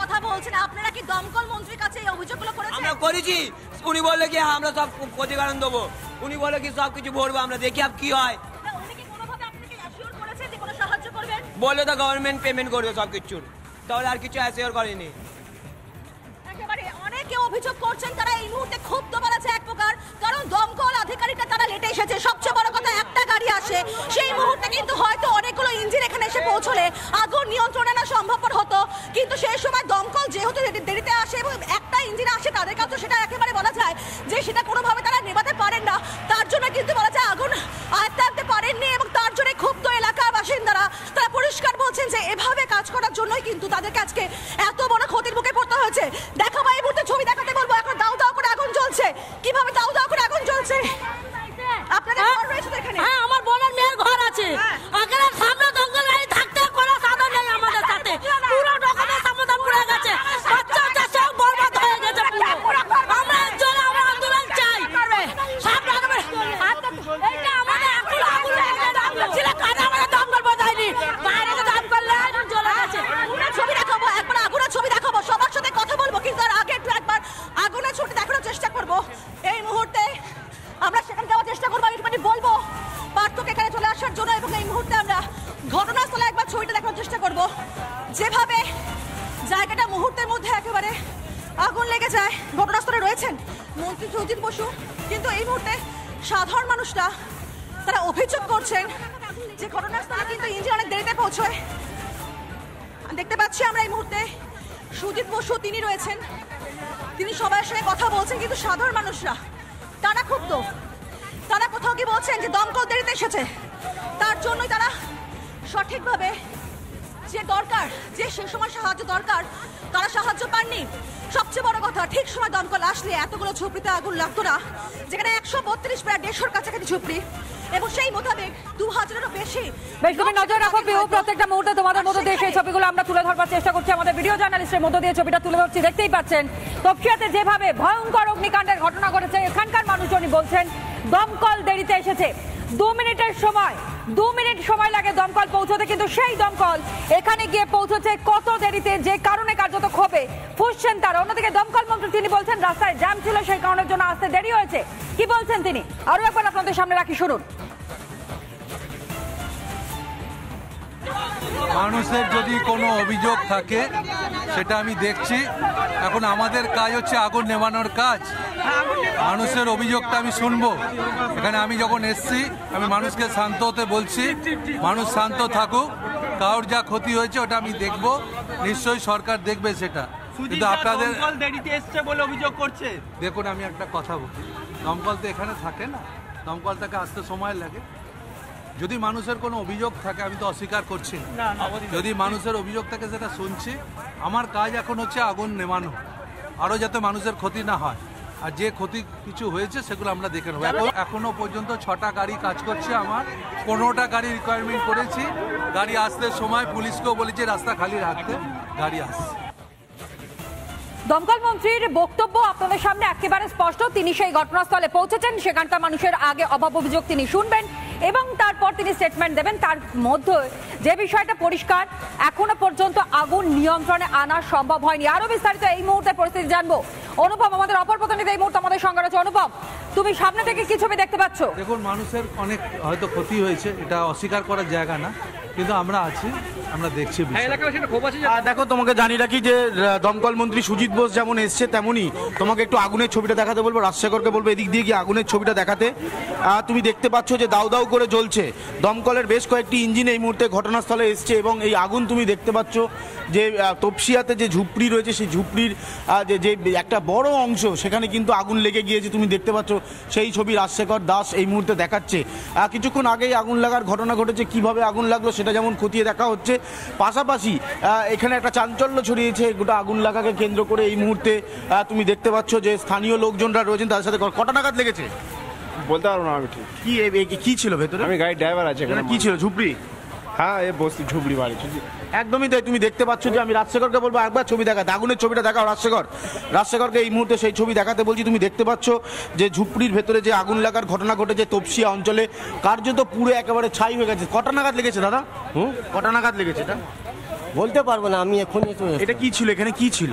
কথা বলছেন আপনারা কি দমকল মন্ত্রীর কাছে এই অভিযোগগুলো করেছেন? আমরা করেছি, উনি বললে কি আমরা সব প্রতিকারণ দেবো, উনি বলে কি সবকিছু ভরবো, আমরা দেখি আপ কি হয়। বললে তো গভর্নমেন্ট পেমেন্ট করবে সবকিছুর, তাহলে আর কিছু অ্যাসিওর করেনি। অনেকে অভিযোগ করছেন তারা এই মুহূর্তে ক্ষুব্ধ বলেছে এক প্রকার, কারণ দমকল আধিকারিকরা তারা লেটে এসেছে। সবচেয়ে বড় কথা, একটা গাড়ি আসে সেই মুহূর্তে কিন্তু হয়তো অনেকগুলো ইঞ্জিন এখানে এসে পৌঁছলে আগুন নিয়ন্ত্রণে না সম্ভবপর হতো, কিন্তু সেই সময় দমকল যেহেতু দেরিতে আসে এবং একটা ইঞ্জিন আসে, তাদের কাছে সেটা একেবারে বলা যায় যে সেটা কোনোভাবে তারা নেভাতে পারেন না, তার জন্য কিন্তু বলা যায় আগুন আয়ত্তে আনতে পারেননি এবং তার জন্য ক্ষুব্ধ এলাকার বাসিন্দারা তারা পরিষ্কার বলছেন যে এভাবে কাজ করার জন্যই কিন্তু তাদেরকে আজকে এত বড় ক্ষতির মুখে পড়তে হয়েছে। দেখাবো এই মুহূর্তে ছবি দেখাতে বলবো, এখন দাও দাও করে আগুন জ্বলছে, কিভাবে দাও দাও করে আগুন জ্বলছে। আপনাদের ঘর রয়েছে এখানে? হ্যাঁ, আমার বোনের মেয়ের ঘর আছে। এখানে সামনে দমকল গাড়ি থাকতে কোনো সাধন নেই আমাদের সাথে, পুরো ডকুমেন্ট সমাধান পুরো গেছে, বাচ্চা বাচ্চা সব বরবাদ হয়ে গেছে পুরো। আমরা জন্য আমরা আন্দোলন চাই, সব রকমের এইটা আমাদের এখন আগুন লেগে ছিল, কাজ আমাদের দমকল বাজায়নি, বাইরে তো দমকল লাইন জ্বলে গেছে। ছবি দেখাবো, একবার আগুনের ছবি দেখাবো, সবার সাথে কথা বলবো, কিন্তু তার আগে একটু একবার আগুনের ছবি দেখানোর চেষ্টা করবো। এই মুহূর্তে আমরা সেখানে যাওয়ার চেষ্টা করবো, আমি বলবো পার্থকে এখানে চলে আসার জন্য, এবং এই মুহূর্তে আমরা ঘটনাস্থলে একবার ছবিটা দেখানোর চেষ্টা করব। যেভাবে জায়গাটা মুহূর্তের মধ্যে একেবারে আগুন লেগে যায়। ঘটনাস্থলে রয়েছেন মন্ত্রী সুজিত বসু, কিন্তু এই মুহূর্তে সাধারণ মানুষরা তারা অভিযোগ করছেন যে ঘটনাস্থলে কিন্তু ইঞ্জিন অনেক দেরিতে পৌঁছয়। দেখতে পাচ্ছি আমরা এই মুহূর্তে সুজিত বসু তিনি রয়েছেন, তিনি সবার সঙ্গে কথা বলছেন, কিন্তু সাধারণ মানুষরা তারা ক্ষুব্ধ। তারা কোথাও কি বলছেন যে দমকল দেরিতে এসেছে, তার জন্যই তারা সঠিকভাবে যে দরকার, যে সে সময় সাহায্য দরকার তারা সাহায্য পাননি। সবচেয়ে বড় কথা, ঠিক সময় দমকল আসলে এতগুলো ঝুপড়িতে আগুন লাগতো না, যেখানে 132 প্রায় 150 কাছাকাছি ঝুপড়ি, এবং সেই মোতাবেক 2000-এরও বেশি। তুমি নজর রাখো প্রত্যেকটা মুহূর্তে তোমাদের মধ্যে দিয়ে সেই ছবিগুলো আমরা তুলে ধরবার চেষ্টা করছি, আমাদের ভিডিও জার্নালিস্টের মধ্য দিয়ে ছবিটা তুলে ধরছি। দেখতেই পাচ্ছেন তপসিয়াতে যেভাবে ভয়ঙ্কর অগ্নিকাণ্ডের ঘটনা ঘটেছে, এখানকার মানুষজনই বলছেন দমকল দেরিতে এসেছে। 2 মিনিট সময় লাগে দমকল পৌঁছতে, কিন্তু সেই দমকল এখানে গিয়ে পৌঁছেছে কত দেরিতে, যে কারণে কার্যত ক্ষোভে ফুঁসছেন তারা। অন্যদিকে দমকল মন্ত্রী তিনি বলছেন রাস্তায় জ্যাম ছিল, সেই কারণের জন্য আসতে দেরি হয়েছে। কি বলছেন তিনি আরো একবার আপনাদের সামনে রাখি, শুনুন। মানুষের যদি কোনো অভিযোগ থাকে সেটা আমি দেখছি, এখন আমাদের কাজ হচ্ছে আগুন নেভানোর কাজ। মানুষের অভিযোগটা আমি শুনবো। এখানে আমি যখন এসছি আমি মানুষকে শান্ত হতে বলছি, মানুষ শান্ত থাকুক, কারোর যা ক্ষতি হয়েছে ওটা আমি দেখব, নিশ্চয়ই সরকার দেখবে সেটা। কিন্তু আপনাদের দেরিতে এসছে বলে অভিযোগ করছে। দেখুন, আমি একটা কথা বলি, দমকল তো এখানে থাকে না, দমকলটাকে আসতে সময় লাগে। যদি মানুষের কোনো অভিযোগ থাকে, আমি তো অস্বীকার করছি না, যদি মানুষের অভিযোগ থাকে সেটা শুনছি। আমার কাজ এখন হচ্ছে আগুন নেভানো, আরও যাতে মানুষের ক্ষতি না হয়, আর যে ক্ষতি কিছু হয়েছে সেগুলো আমরা দেখে নেবো। এখনো পর্যন্ত 6টা গাড়ি কাজ করছে, আমার 15টা গাড়ি রিকোয়ারমেন্ট করেছি। গাড়ি আসতে সময় পুলিশকেও বলেছি রাস্তা খালি রাখতে, গাড়ি আসছে। দমকল মন্ত্রীর বক্তব্য আপনাদের সামনে একেবারে স্পষ্ট, তিনি সেই ঘটনাস্থলে পৌঁছেছেন, সেখানকার মানুষের আগে অভাব অভিযোগ তিনি শুনবেন এবং তারপর তিনি স্টেটমেন্ট দেবেন। তার মধ্যে যে বিষয়টা পরিষ্কার, এখনো পর্যন্ত আগুন নিয়ন্ত্রণে আনা সম্ভব হয়নি। আরো বিস্তারিত এই মুহূর্তে পরিস্থিতি জানবো। অনুপম আমাদের অপর প্রতিনিধি এই মুহূর্তে আমাদের সঙ্গে রয়েছে। অনুপম, তুমি সামনে থেকে কি ছবি দেখতে পাচ্ছ? দেখুন, মানুষের অনেক হয়তো ক্ষতি হয়েছে, এটা অস্বীকার করার জায়গা না, কিন্তু আমরা আছি, আমরা দেখছি। দেখো, তোমাকে জানি রাখি যে দমকল মন্ত্রী সুজিত বোস যেমন এসছে, তেমনই তোমাকে একটু আগুনের ছবিটা দেখাতে বলবো। রাজশেখরকে বলবো এদিক দিয়ে গিয়ে আগুনের ছবিটা দেখাতে। তুমি দেখতে পাচ্ছ যে দাউ দাউ করে জ্বলছে, দমকলের বেশ কয়েকটি ইঞ্জিন এই মুহূর্তে ঘটনাস্থলে এসছে, এবং এই আগুন তুমি দেখতে পাচ্ছ যে তপসিয়াতে যে ঝুপড়ি রয়েছে, সেই ঝুপড়ির যে একটা বড় অংশ সেখানে কিন্তু আগুন লেগে গিয়েছে। তুমি দেখতে পাচ্ছ সেই ছবি রাজশেখর দাস এই মুহূর্তে দেখাচ্ছে। কিছুক্ষণ আগেই আগুন লাগার ঘটনা ঘটেছে, কিভাবে আগুন লাগলো সেটা যেমন খতিয়ে দেখা হচ্ছে, পাশাপাশি এখানে একটা চাঞ্চল্য ছড়িয়েছে গোটা আগুন লাগাকে কেন্দ্র করে। এই মুহূর্তে তুমি দেখতে পাচ্ছ যে স্থানীয় লোকজনরা রয়েছেন, তাদের সাথে কটা নাগাদ লেগেছে বলতে পারবো না আমি ঠিক। কি ছিল ভেতরে? আমি গাড়ির ড্রাইভার আছে। কি ছিল? ঝুপড়ি? হ্যাঁ, এ বস্তি ঝুপড়ি বাড়ি। একদমই তাই। তুমি দেখতে পাচ্ছ যে আমি রাজশেখরকে বলবো একবার ছবি দেখাতে, আগুনের ছবিটা দেখাও। রাজশেখরকে এই মুহূর্তে সেই ছবি দেখাতে বলছি। তুমি দেখতে পাচ্ছ যে ঝুপড়ির ভেতরে যে আগুন লাগার ঘটনা ঘটেছে তপসিয়া অঞ্চলে, কার্যত পুরো একেবারে ছাই হয়ে গেছে। কটা নাগাদ লেগেছে দাদা? কটা নাগাদ লেগেছে এটা? বলতে পারবো না, আমি এক্ষুনি তো এটা কি ছিল, এখানে কি ছিল?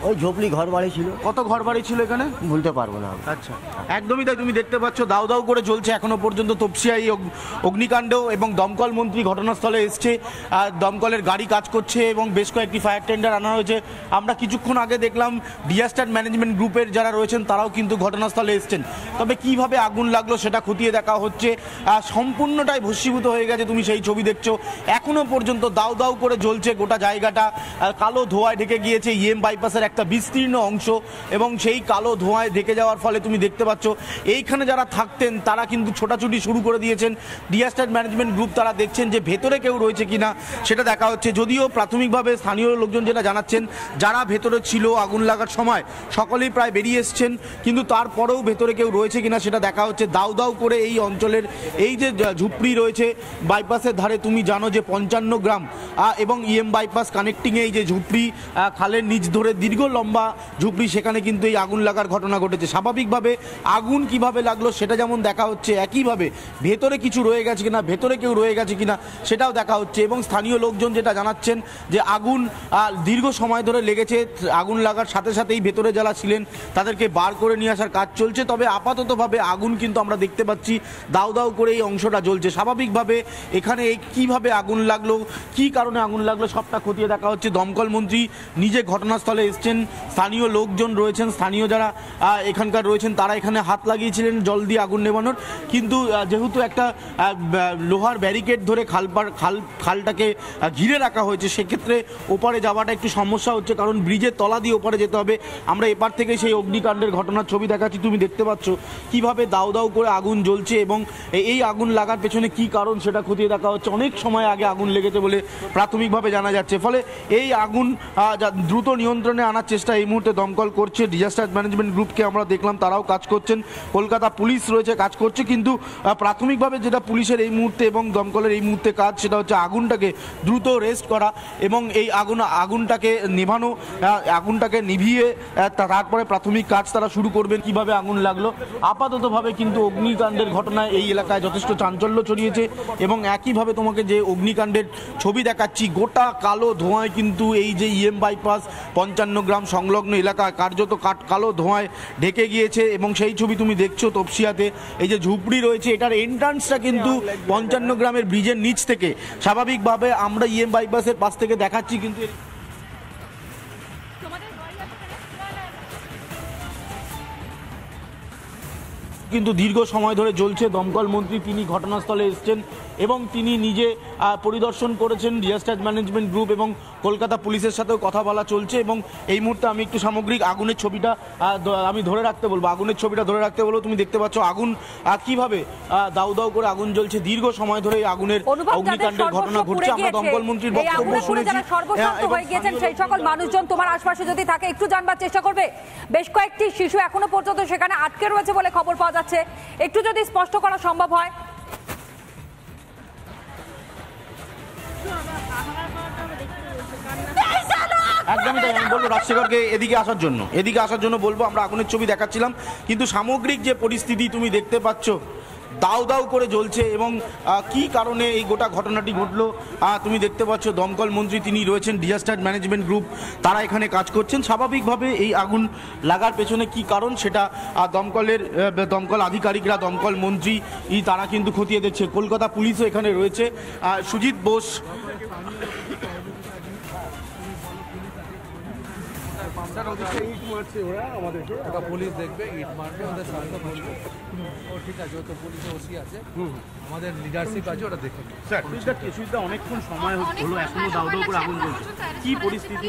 ওই ঝোপড়ি ঘর বাড়ি ছিল। কত ঘর বাড়ি ছিল এখানে? বলতে পারবো না। আচ্ছা, একদমই তাই। তুমি দেখতে পাচ্ছ দাউ দাউ করে জ্বলছে এখনো পর্যন্ত তপসিয়ায় অগ্নিকাণ্ড, এবং দমকল মন্ত্রী ঘটনাস্থলে এসছে, আর দমকলের গাড়ি কাজ করছে এবং বেশ কয়েকটি ফায়ার টেন্ডার আনা হয়েছে। আমরা কিছুক্ষণ আগে দেখলাম ডিজাস্টার ম্যানেজমেন্ট গ্রুপের যারা রয়েছেন তারাও কিন্তু ঘটনাস্থলে এসছেন। তবে কিভাবে আগুন লাগলো সেটা খতিয়ে দেখা হচ্ছে। সম্পূর্ণটাই ভস্মীভূত হয়ে গেছে, তুমি সেই ছবি দেখছো। এখনো পর্যন্ত দাউ দাউ করে জ্বলছে গোটা জায়গাটা, কালো ধোঁয়ায় ঢেকে গিয়েছে ইএম বাইপাসের একটা বিস্তীর্ণ অংশ, এবং সেই কালো ধোঁয়ায় ঢেকে যাওয়ার ফলে তুমি দেখতে পাচ্ছ এইখানে যারা থাকতেন তারা কিন্তু ছোটাছুটি শুরু করে দিয়েছেন। ডিজাস্টার ম্যানেজমেন্ট গ্রুপ তারা দেখছেন যে ভেতরে কেউ রয়েছে কিনা সেটা দেখা হচ্ছে। যদিও প্রাথমিকভাবে স্থানীয় লোকজন যেটা জানাচ্ছেন, যারা ভেতরে ছিল আগুন লাগার সময় সকলেই প্রায় বেরিয়ে এসছেন, কিন্তু তারপরেও ভেতরে কেউ রয়েছে কিনা সেটা দেখা হচ্ছে। দাউ দাউ করে এই অঞ্চলের এই যে ঝুপড়ি রয়েছে বাইপাসের ধারে, তুমি জানো যে 55 গ্রাম এবং ইএম বাইপাস কানেক্টিংয়ে এই যে ঝুপড়ি, খালের নিচ ধরে দীর্ঘ লম্বা ঝুপড়ি, সেখানে কিন্তু এই আগুন লাগার ঘটনা ঘটেছে। স্বাভাবিকভাবে আগুন কিভাবে লাগলো সেটা যেমন দেখা হচ্ছে, একইভাবে ভেতরে কিছু রয়ে গেছে কিনা, ভেতরে কেউ রয়ে গেছে কিনা সেটাও দেখা হচ্ছে। এবং স্থানীয় লোকজন যেটা জানাচ্ছেন যে আগুন দীর্ঘ সময় ধরে লেগেছে, আগুন লাগার সাথে সাথেই ভেতরে যারা ছিলেন তাদেরকে বার করে নিয়ে আসার কাজ চলছে। তবে আপাততভাবে আগুন কিন্তু আমরা দেখতে পাচ্ছি দাউ দাউ করে এই অংশটা জ্বলছে। স্বাভাবিকভাবে এখানে এই কীভাবে আগুন লাগলো, কি কারণে আগুন লাগলো সবটা খতিয়ে দেখা হচ্ছে। দমকল মন্ত্রী নিজে ঘটনাস্থলে এসছেন, স্থানীয় লোকজন রয়েছেন, স্থানীয় যারা এখানকার রয়েছেন তারা এখানে হাত লাগিয়েছিলেন জল দিয়ে আগুন নেভানোর, কিন্তু যেহেতু একটা লোহার ব্যারিকেড ধরে খালটাকে ঘিরে রাখা হয়েছে, সেক্ষেত্রে ওপারে যাওয়াটা একটু সমস্যা হচ্ছে, কারণ ব্রিজের তলা দিয়ে ওপারে যেতে হবে। আমরা এপার থেকে সেই অগ্নিকাণ্ডের ঘটনার ছবি দেখাচ্ছি, তুমি দেখতে পাচ্ছ কিভাবে দাউ দাউ করে আগুন জ্বলছে, এবং এই আগুন লাগার পেছনে কি কারণ সেটা খতিয়ে দেখা হচ্ছে। অনেক সময় আগে আগুন লেগেছে বলে প্রাথমিকভাবে জানা যাচ্ছে। ফলে এই আগুন দ্রুত নিয়ন্ত্রণে আনার চেষ্টা এই মুহূর্তে দমকল করছে। ডিজাস্টার ম্যানেজমেন্ট গ্রুপকে আমরা দেখলাম তারাও কাজ করছেন, কলকাতা পুলিশ রয়েছে কাজ করছে, কিন্তু প্রাথমিকভাবে যেটা পুলিশের এই মুহূর্তে এবং দমকলের এই মুহূর্তে কাজ সেটা হচ্ছে আগুনটাকে দ্রুত রেস্ট করা এবং এই আগুনটাকে নেভানো, আগুনটাকে নিভিয়ে তারপরে প্রাথমিক কাজ তারা শুরু করবেন। কিভাবে আগুন লাগলো আপাততভাবে কিন্তু অগ্নিকাণ্ডের ঘটনায় এই এলাকায় যথেষ্ট চাঞ্চল্য ছড়িয়েছে, এবং একইভাবে তোমাকে যে অগ্নিকাণ্ডের ছবি দেখাচ্ছি, গোটা কালো ধোঁয়ায় কিন্তু এই যে ইএম বাইপাস 55 গ্রাম সংলগ্ন এলাকা কার্যত কালো ধোঁয়ায় ঢেকে গিয়েছে। এবং সেই ছবি তুমি দেখছো তপসিয়াতে এই যে ঝুপড়ি রয়েছে, এটার এন্ট্রান্সটা কিন্তু 55 গ্রামের ব্রিজের নিচ থেকে। স্বাভাবিকভাবে আমরা ইএম বাইপাসের পাশ থেকে দেখাচ্ছি, কিন্তু কিন্তু দীর্ঘ সময় ধরে জ্বলছে। দমকল মন্ত্রী তিনি ঘটনাস্থলে এসছেন এবং তিনি নিজে পরিদর্শন করেছেন। ডিজাস্টার ম্যানেজমেন্ট গ্রুপ এবং কলকাতা পুলিশের সাথেও কথা বলা চলছে। এবং এই মুহূর্তে আমি একটু সামগ্রিক আগুনের ছবিটা আমি ধরে রাখতে বলবো, আগুনের ছবিটা ধরে রাখতে বলবো। তুমি দেখতে পাচ্ছ আগুন কিভাবে দাউ দাউ করে আগুন জ্বলছে। দীর্ঘ সময় ধরে এই আগুনের অগ্নিকাণ্ডের ঘটনা ঘটছে। আমরা দমকল মন্ত্রীর বক্তব্য শুনেছি। সেই সকল মানুষজন তোমার আশপাশে যদি থাকে একটু জানবার চেষ্টা করবে। বেশ কয়েকটি শিশু এখনো পর্যন্ত সেখানে আটকে রয়েছে বলে খবর পাওয়া যাচ্ছে, একটু যদি স্পষ্ট করা সম্ভব হয়। একদমই তাই। আমি বলবো রাজশেখরকে এদিকে আসার জন্য বলবো। আমরা আগুনের ছবি দেখাচ্ছিলাম, কিন্তু সামগ্রিক যে পরিস্থিতি তুমি দেখতে পাচ্ছ দাউ দাউ করে জ্বলছে, এবং কি কারণে এই গোটা ঘটনাটি ঘটলো তুমি দেখতে পাচ্ছ। দমকল মন্ত্রী তিনি রয়েছেন, ডিজাস্টার ম্যানেজমেন্ট গ্রুপ তারা এখানে কাজ করছেন। স্বাভাবিকভাবে এই আগুন লাগার পেছনে কি কারণ সেটা দমকল আধিকারিকরা, দমকল মন্ত্রী তারা কিন্তু খতিয়ে দিচ্ছে। কলকাতা পুলিশও এখানে রয়েছে। সুজিত বোস পুলিশ দেখবে, ইট মারবে, ওদের সামনে বলবে ও ঠিক আছে, ও তো পুলিশে ওসি আছে, আমাদের লিডারশিপ আছে, ওটা দেখে অনেকক্ষণ সময় হলো, এখনো দাউ দাউ করে আগুন জ্বলছে। কি পরিস্থিতি?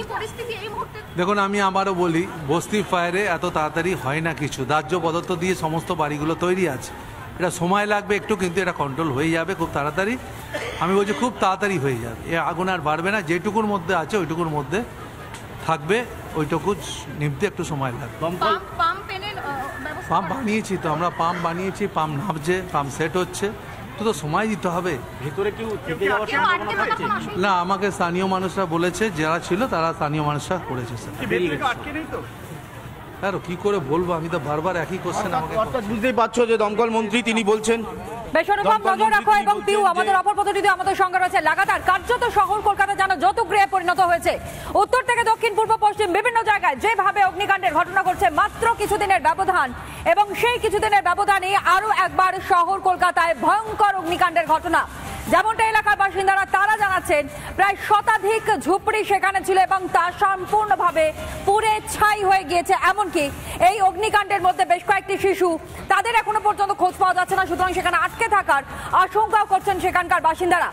দেখুন, আমি আবারও বলি, বস্তি ফায়ারে এত তাড়াতাড়ি হয় না কিছু। দাহ্য পদার্থ দিয়ে সমস্ত বাড়িগুলো তৈরি আছে, এটা সময় লাগবে একটু, কিন্তু এটা কন্ট্রোল হয়ে যাবে খুব তাড়াতাড়ি। আমি বলছি খুব তাড়াতাড়ি হয়ে যাবে, এ আগুন আর বাড়বে না। যেটুকুর মধ্যে আছে ওইটুকুর মধ্যে থাকবে, ওইটুকু নিভতে একটু সময় লাগবে। পাম্প বানিয়েছি তো আমরা, পাম্প বানিয়েছি, পাম্প নামছে, পাম্প সেট হচ্ছে, তো সময় দিতে হবে। ভেতরে কেউ থেকে যাওয়ার সম্ভাবনা থাকছে না, আমাকে স্থানীয় মানুষরা বলেছে, যারা ছিল তারা স্থানীয় মানুষরা করেছে স্যার। কি করে বলবো, আমি তো বারবার একই কোশ্চেন আমাকে। অর্থাৎ বুঝতেই পারছো যে দমকল মন্ত্রী তিনি বলছেন বেশ অনুপম, নজর রাখো। এবং পিউ, আমাদের অপর প্রতিনিধি আমাদের সঙ্গে রয়েছে। লাগাতার কার্যত শহর কলকাতা যেন যৌতুগৃহে পরিণত হয়েছে। উত্তর থেকে দক্ষিণ, পূর্ব পশ্চিম বিভিন্ন জায়গায় যেভাবে অগ্নিকাণ্ডের ঘটনা ঘটছে মাত্র কিছুদিনের ব্যবধান, এবং সেই কিছুদিনের ব্যবধানে আরো একবার শহর কলকাতায় ভয়ঙ্কর অগ্নিকাণ্ডের ঘটনা। যেমনটা এলাকার বাসিন্দারা তারা জানাচ্ছেন, প্রায় শতাধিক ঝুপড়ি সেখানে ছিল এবং তা সম্পূর্ণভাবে পুড়ে ছাই হয়ে গিয়েছে। এমনকি এই অগ্নিকাণ্ডের মধ্যে বেশ কয়েকটি শিশু, তাদের এখনো পর্যন্ত খোঁজ পাওয়া যাচ্ছে না, সুতরাং সেখানে আটকে থাকার আশঙ্কাও করছেন সেখানকার বাসিন্দারা।